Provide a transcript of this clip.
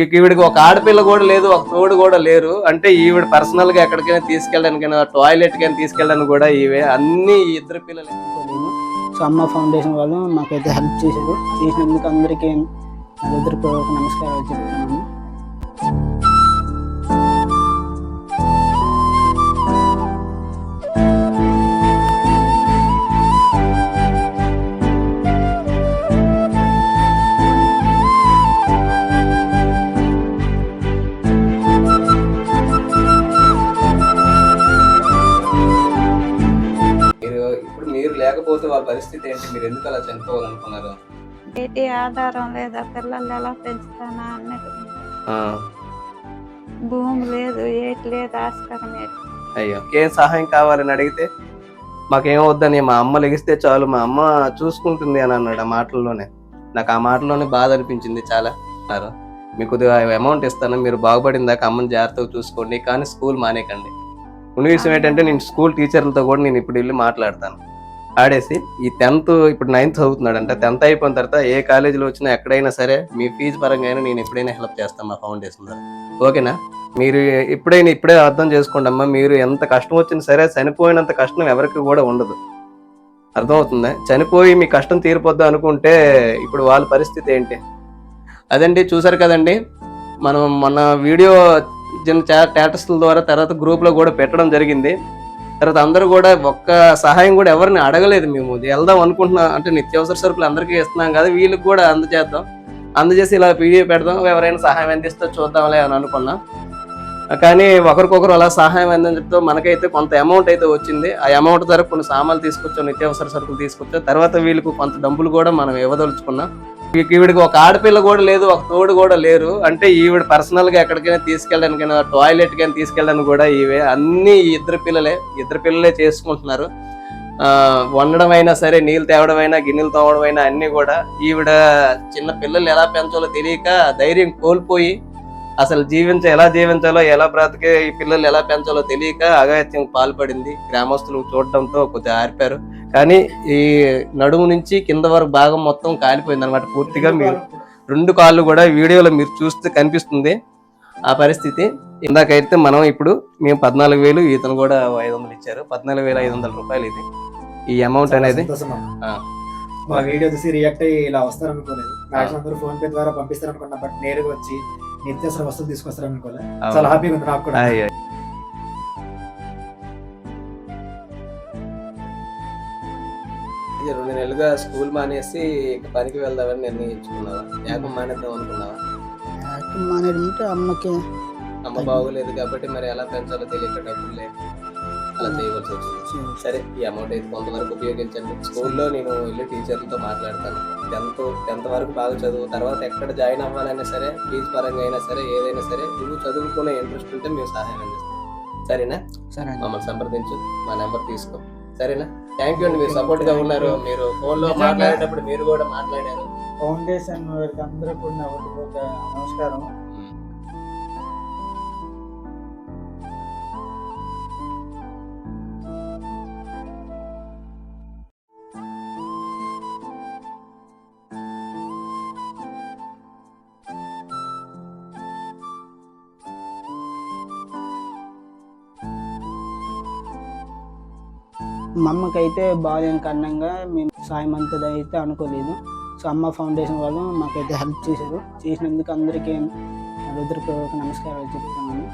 ఈవిడికి ఒక ఆడపిల్ల కూడా లేదు, ఒక తోడు కూడా లేరు. అంటే ఈవిడ పర్సనల్ గా ఎక్కడికైనా తీసుకెళ్ళడానికైనా, టాయిలెట్ కైనా తీసుకెళ్ళడానికి కూడా ఇవే అన్ని ఇద్దరు పిల్లలు. సో అమ్మ ఫౌండేషన్ వాళ్ళు మాకైతే హెల్ప్ చేశారు. చేసినందుకు అందరికీ హృదయపూర్వక నమస్కారాలు చెప్తున్నాను. ఇప్పుడు మీరు లేకపోతే వాళ్ళ పరిస్థితి ఏంటి? మీరు ఎందుకు అలా చనిపోవాలనుకున్నారు? ఏటి ఆధారం లేదా, పిల్లల్ని ఎలా పెంచుతానా అన్నట్టు. భూమి లేదు, ఏటి లేదు, ఆస్కారం ఏంటి. అయ్యో, ఏం సహాయం కావాలని అడిగితే మాకేం వద్దని, మా అమ్మ లెగిస్తే చాలు, మా అమ్మ చూసుకుంటుంది అని అన్నాడు ఆ మాటల్లోనే. నాకు ఆ మాటలోనే బాధ అనిపించింది చాలా. మీకు కొద్దిగా అమౌంట్ ఇస్తాను, మీరు బాగుపడిన దాకా అమ్మని జాగ్రత్తగా చూసుకోండి, కానీ స్కూల్ మానేకండి. ఉన్న విషయం ఏంటంటే, నేను స్కూల్ టీచర్లతో కూడా నేను ఇప్పుడు వెళ్ళి మాట్లాడతాను. ఆడేసి ఈ 10th ఇప్పుడు 9th చదువుతున్నాడు అంటే 10th అయిపోయిన తర్వాత ఏ కాలేజీలో వచ్చినా ఎక్కడైనా సరే మీ ఫీజు పరంగా అయినా నేను ఎప్పుడైనా హెల్ప్ చేస్తాను మా ఫౌండేషన్ ద్వారా. ఓకేనా? మీరు ఇప్పుడే అర్థం చేసుకోండి అమ్మా. మీరు ఎంత కష్టం వచ్చినా సరే, చనిపోయినంత కష్టం ఎవరికి కూడా ఉండదు. అర్థమవుతుందా? చనిపోయి మీ కష్టం తీరిపోద్దా అనుకుంటే ఇప్పుడు వాళ్ళ పరిస్థితి ఏంటి? అదండి, చూసారు కదండి. మనం మన వీడియో స్టేటస్ల ద్వారా తర్వాత గ్రూప్లో కూడా పెట్టడం జరిగింది. తర్వాత అందరూ కూడా ఒక్క సహాయం కూడా ఎవరిని అడగలేదు. మేము వెళ్దాం అనుకుంటున్నాం, అంటే నిత్యావసర సరుకులు అందరికీ ఇస్తున్నాం కదా, వీళ్ళకి కూడా అందజేసి ఇలా వీడియో పెడదాం, ఎవరైనా సహాయం అందిస్తే చూద్దాంలే అని అనుకున్నాం. కానీ ఒకరికొకరు అలా సహాయం అందించడంతో మనకైతే కొంత అమౌంట్ అయితే వచ్చింది. ఆ అమౌంట్ ద్వారా కొన్ని సామాన్లు తీసుకొచ్చాం, నిత్యావసర సరుకులు తీసుకొచ్చాం. తర్వాత వీళ్ళకి కొంత డబ్బులు కూడా మనం ఇవ్వదలుచుకున్నాం. ఈవిడికి ఒక ఆడపిల్ల కూడా లేదు, ఒక తోడు కూడా లేరు. అంటే ఈవిడ పర్సనల్ గా ఎక్కడికైనా తీసుకెళ్ళడానికైనా, టాయిలెట్ కైనా తీసుకెళ్ళడానికి కూడా ఇవే అన్ని ఇద్దరు పిల్లలే చేసుకుంటున్నారు. వండడం అయినా సరే, నీళ్ళు తేవడం అయినా, గిన్నెలు తోవడం అయినా అన్ని కూడా. ఈవిడ చిన్న పిల్లలు ఎలా పెంచాలో తెలియక ధైర్యం కోల్పోయి, అసలు ఎలా జీవించాలో, ఎలా బ్రతికే ఈ పిల్లలు ఎలా పెంచాలో తెలియక అఘాయిత్యం పాల్పడింది. గ్రామస్తులు చూడడంతో కొద్దిగా ఆరిపారు. కానీ ఈ నడుము నుంచి కింద వరకు భాగం మొత్తం కాలిపోయింది అనమాట పూర్తిగా. మీరు 2 కాళ్ళు కూడా వీడియోలో మీరు చూస్తే కనిపిస్తుంది ఆ పరిస్థితి. ఇందాకైతే ఇప్పుడు మేము 14,000, ఇతను కూడా 500 ఇచ్చారు. 14,500 రూపాయలు ఇది ఈ అమౌంట్ అనేది. మా వీడియో చూసి రియాక్ట్ అయ్యి ఇలా వస్తారనుకోలేదు. మాక్సిమం అందరూ ఫోన్ పే ద్వారా పంపిస్తారనుకున్నా, బట్ నేరుగా వచ్చి నిత్యావసర వస్తువులు తీసుకొస్తారనుకోలేదు. చాలా హ్యాపీగా ఉంది నాకు కూడా. 2 నెలలుగా స్కూల్ మానేసి పనికి వెళ్దామని నిర్ణయించుకున్నావా? యాకం మానేద్దాం అనుకున్నావా? మానేదంటే అమ్మ బాగోలేదు కాబట్టి మరి ఎలా పెంచాలో తెలియక డబ్బులు లేక అలా చేయవలసి వచ్చింది. సరే, ఈ అమౌంట్ అయితే కొంతవరకు ఉపయోగించండి. స్కూల్లో నేను వెళ్ళి టీచర్లతో మాట్లాడతాను. 10th వరకు బాగా చదువు, తర్వాత ఎక్కడ జాయిన్ అవ్వాలైనా సరే, ఫీజు పరంగా అయినా సరే, ఏదైనా సరే నువ్వు చదువుకునే ఇంట్రెస్ట్ ఉంటే మేము సహాయం అందిస్తాం. సరేనా? మమ్మల్ని సంప్రదించు, మా నెంబర్ తీసుకో. సరేనా? థ్యాంక్ యూ అండి, మీరు సపోర్ట్ గా ఉన్నారు. మీరు ఫోన్ లో మాట్లాడేటప్పుడు మీరు కూడా మాట్లాడారు. ఫౌండేషన్ వారికి అందరూ కూడా నమస్కారం. మా అమ్మకైతే బాగాలేని కారణంగా మేము సాయం అంతది అయితే అనుకోలేదు. సో అమ్మ ఫౌండేషన్ వాళ్ళు మాకైతే హెల్ప్ చేశారు. చేసినందుకు అందరికీ హృదయపూర్వక నమస్కారాలు చెప్తున్నాను.